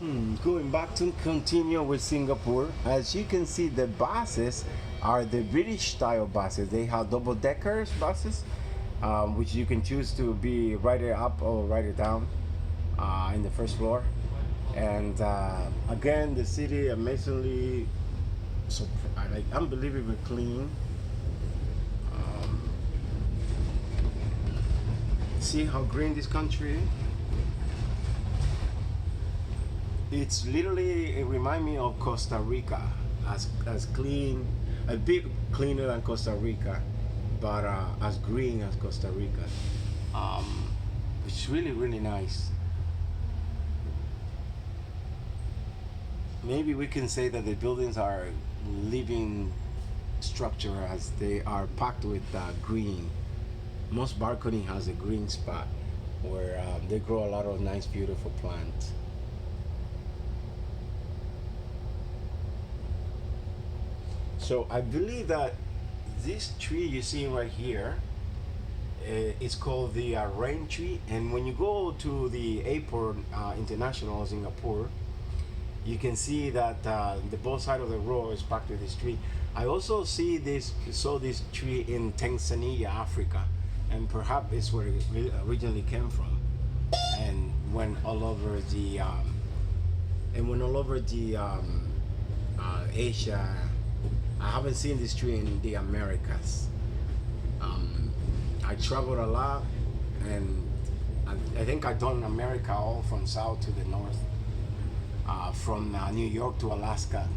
Going back to continue with Singapore, as you can see, the buses are the British style buses. They have double deckers buses, which you can choose to be right up or right down in the first floor. And again, the city amazingly, so like unbelievably clean. See how green this country is? It's literally, it reminds me of Costa Rica, as clean, a bit cleaner than Costa Rica, but as green as Costa Rica. It's really, really nice. Maybe we can say that the buildings are living structure as they are packed with green. Most balcony has a green spot where they grow a lot of nice, beautiful plants. So I believe that this tree you see right here is called the rain tree. And when you go to the airport international Singapore, you can see that the both side of the road is packed with this tree. I also saw this tree in Tanzania, Africa, and perhaps it's where it originally came from, and went all over Asia. I haven't seen this tree in the Americas. I traveled a lot, and I think I've done America all from south to the north, from New York to Alaska,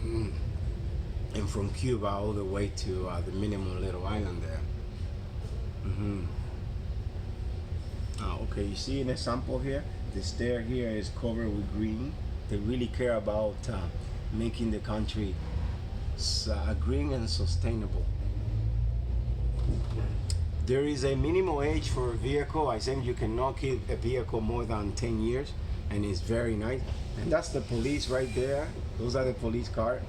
and from Cuba all the way to the minimum little island there. Okay, you see an example here? The stair here is covered with green. They really care about making the country green and sustainable. There is a minimum age for a vehicle. I think you cannot keep a vehicle more than 10 years, and it's very nice. And that's the police right there. Those are the police cars.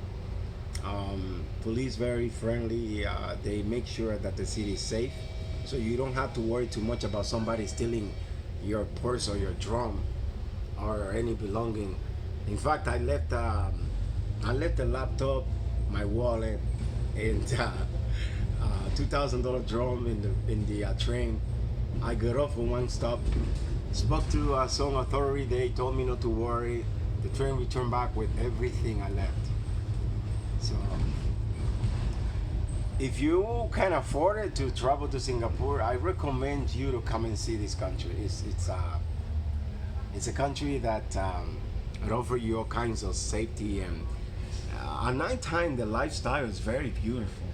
Police very friendly. They make sure that the city is safe, so you don't have to worry too much about somebody stealing your purse or your drum or any belonging. In fact, I left the laptop, my wallet, and $2,000 drum in the train. I got off on one stop, spoke to some authority. They told me not to worry. The train returned back with everything I left. So if you can afford it to travel to Singapore, I recommend you to come and see this country. It's a country that it offers you all kinds of safety, and at nighttime the lifestyle is very beautiful.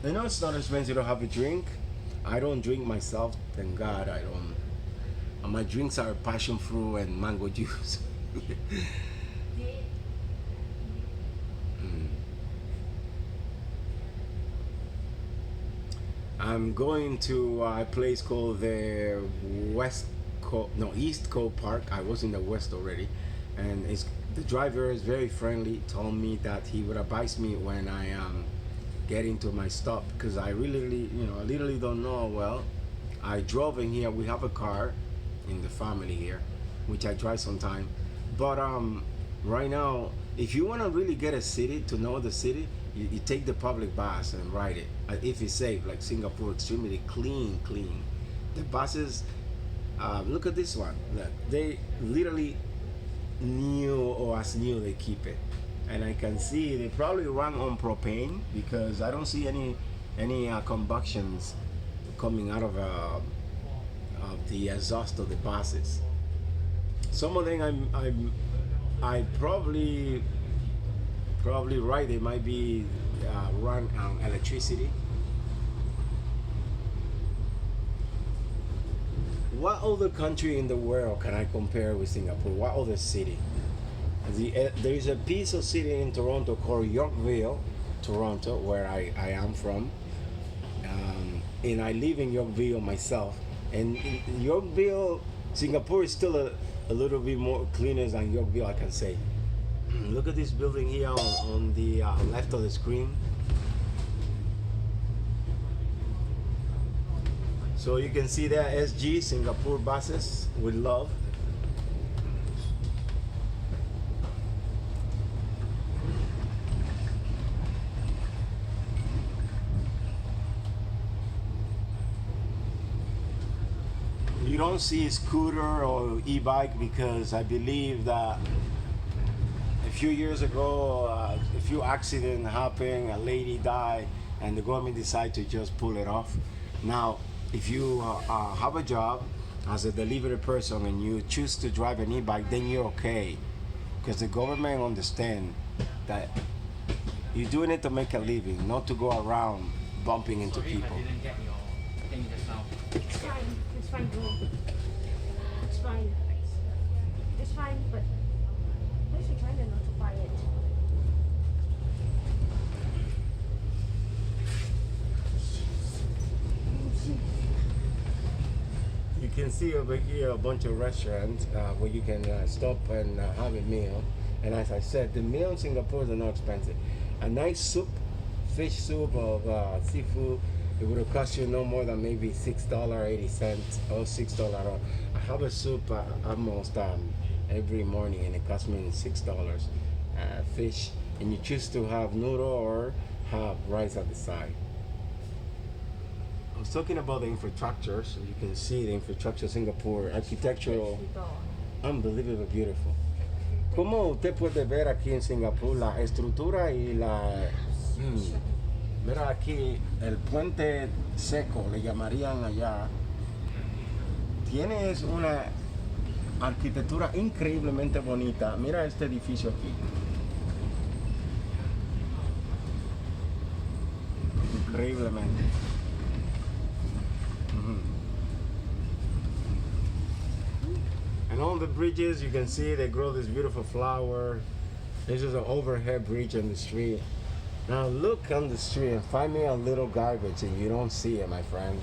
You know, it's not expensive to have a drink. I don't drink myself, thank God I don't. My drinks are passion fruit and mango juice. I'm going to a place called the East Coast Park. I was in the West already, and the driver is very friendly. Told me that he would advise me when I get into my stop, because I literally don't know well. I drove in here. We have a car in the family here, which I drive sometime. But right now, if you want to really get a city, to know the city, you take the public bus and ride it. If it's safe, like Singapore, extremely clean. The buses, look at this one. Look, they literally new or as new they keep it. And I can see they probably run on propane, because I don't see any combustions coming out of the exhaust of the buses. Some of them I probably right, they might be run on electricity. What other country in the world can I compare with Singapore? What other city? There is a piece of city in Toronto called Yorkville, Toronto, where I am from, and I live in Yorkville myself. And in Yorkville, Singapore is still a little bit more cleaner than Yorkville, I can say. Look at this building here on the left of the screen. So you can see there, SG, Singapore buses with love. don't see scooter or e-bike because I believe that a few years ago, a few accident happened, a lady died, and the government decided to just pull it off. Now, if you have a job as a delivery person and you choose to drive an e-bike, then you're okay, because the government understands that you're doing it to make a living, not to go around bumping into people. I didn't get your thing just now. It's fine. It's fine, bro. It's fine. It's fine, but at least you're trying to notify it. You can see over here a bunch of restaurants where you can stop and have a meal. And as I said, the meal in Singapore is not expensive. A nice soup, fish soup of seafood, it would have cost you no more than maybe $6.80 or $6. I have a soup almost every morning, and it costs me $6. Fish, and you choose to have noodle or have rice at the side. I was talking about the infrastructure, so you can see the infrastructure Singapore, architectural, unbelievably beautiful. ¿Cómo usted puede ver aquí en Singapur la estructura y la... Mira aquí, el puente seco, le llamarían allá. Tienes una arquitectura increíblemente bonita. Mira este edificio aquí. Increíblemente. And on the bridges, you can see they grow this beautiful flower. This is an overhead bridge on the street. Now look on the street and find me a little garbage, and you don't see it, my friend.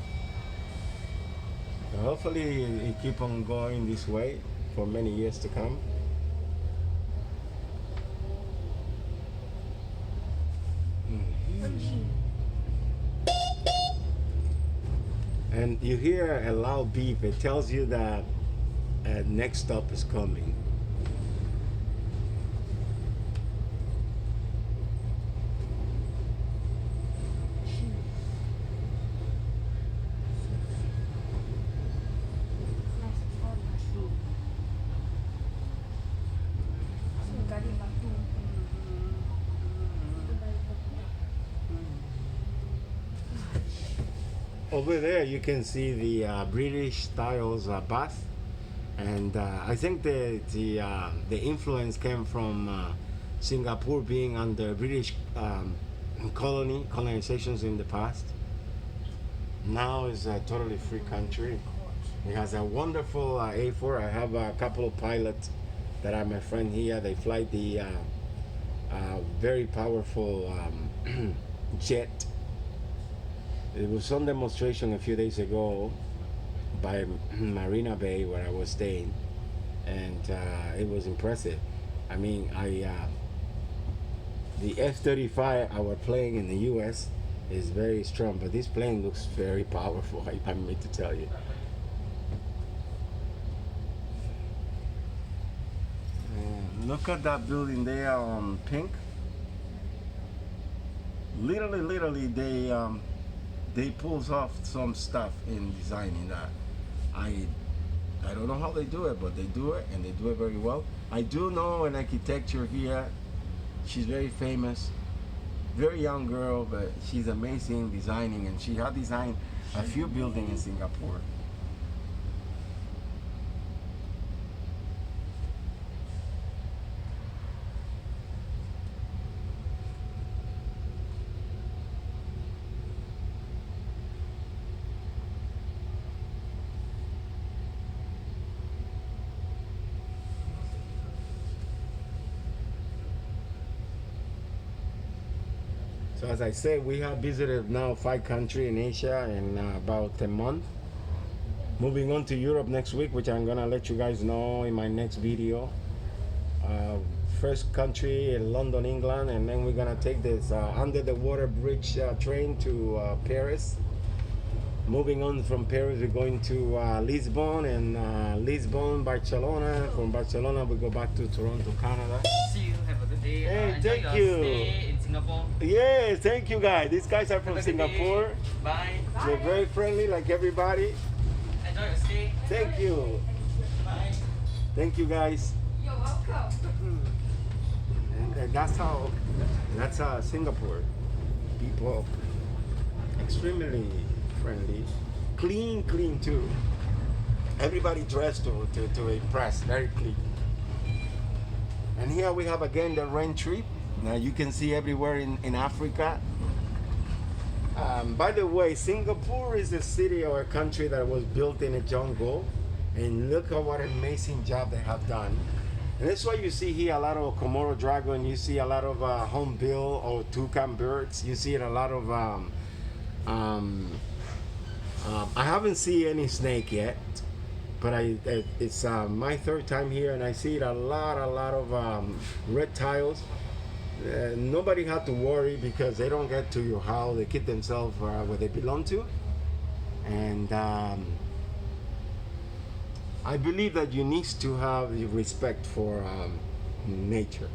And hopefully it keep on going this way for many years to come. And you hear a loud beep. It tells you that next stop is coming. Over there you can see the British styles bath, and I think the influence came from Singapore being under British colonizations in the past. Now it's a totally free country. It has a wonderful A4. I have a couple of pilots that are my friend here. They fly the very powerful jet. There was some demonstration a few days ago by Marina Bay where I was staying, and it was impressive. I mean, the F-35 I was playing in the U.S. is very strong, but this plane looks very powerful, I meant to tell you. Look at that building there on pink. Literally, they pulls off some stuff in designing that. I don't know how they do it, but they do it, and they do it very well. I do know an architecture here. She's very famous, very young girl, but she's amazing designing, and she had designed a few buildings in Singapore. So as I said, we have visited now 5 countries in Asia in about a month. Moving on to Europe next week, which I'm gonna let you guys know in my next video. First country in London, England, and then we're gonna take this under the water bridge train to Paris. Moving on from Paris, we're going to Lisbon, and Lisbon, Barcelona. From Barcelona, we go back to Toronto, Canada. See you. Have a good day. Hey, Enjoy thank your you. stay in Singapore. Yes, thank you guys. These guys are from Have a good day. Singapore. Bye. They're very friendly like everybody. Enjoy Enjoy your stay. Thank you. Bye. Thank you, guys. You're welcome. And that's Singapore. People extremely friendly, clean too. Everybody dressed to impress, very clean. And here we have again the rain tree. Now you can see everywhere in Africa. By the way, Singapore is a city or a country that was built in a jungle, and look at what an amazing job they have done. And that's why you see here a lot of Komodo dragon, you see a lot of hornbill or toucan birds, you see a lot of, I haven't seen any snake yet, but it's my third time here and I see a lot of reptiles. Nobody had to worry because they don't get to your house, they keep themselves where they belong to. And I believe that you need to have respect for nature.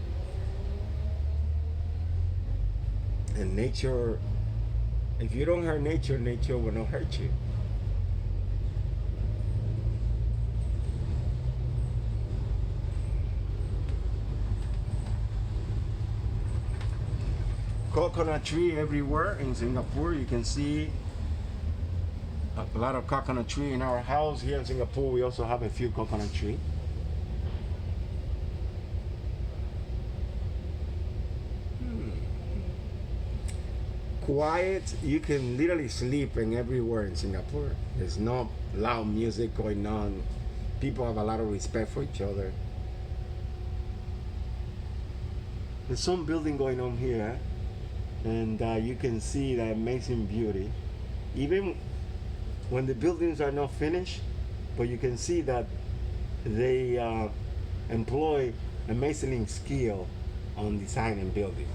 And nature, if you don't hurt nature, nature will not hurt you. Coconut tree everywhere in Singapore. You can see a lot of coconut tree in our house here in Singapore. We also have a few coconut tree. Quiet. You can literally sleep in everywhere in Singapore. There's no loud music going on. People have a lot of respect for each other. There's some building going on here, and you can see the amazing beauty. Even when the buildings are not finished, but you can see that they employ amazing skill on design and building.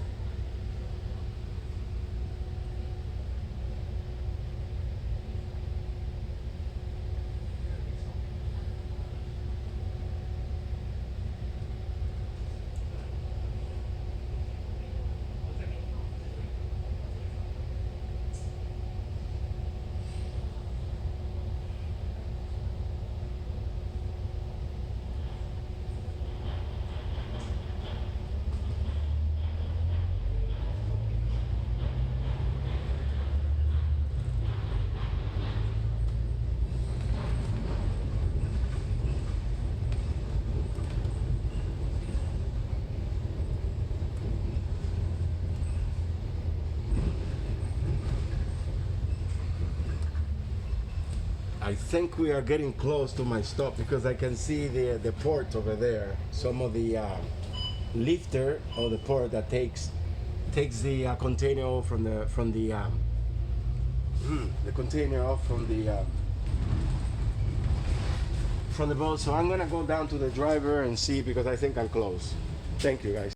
I think we are getting close to my stop because I can see the port over there. Some of the lifter or the port that takes the container off from the container off from the boat. So I'm gonna go down to the driver and see because I think I'm close. Thank you, guys.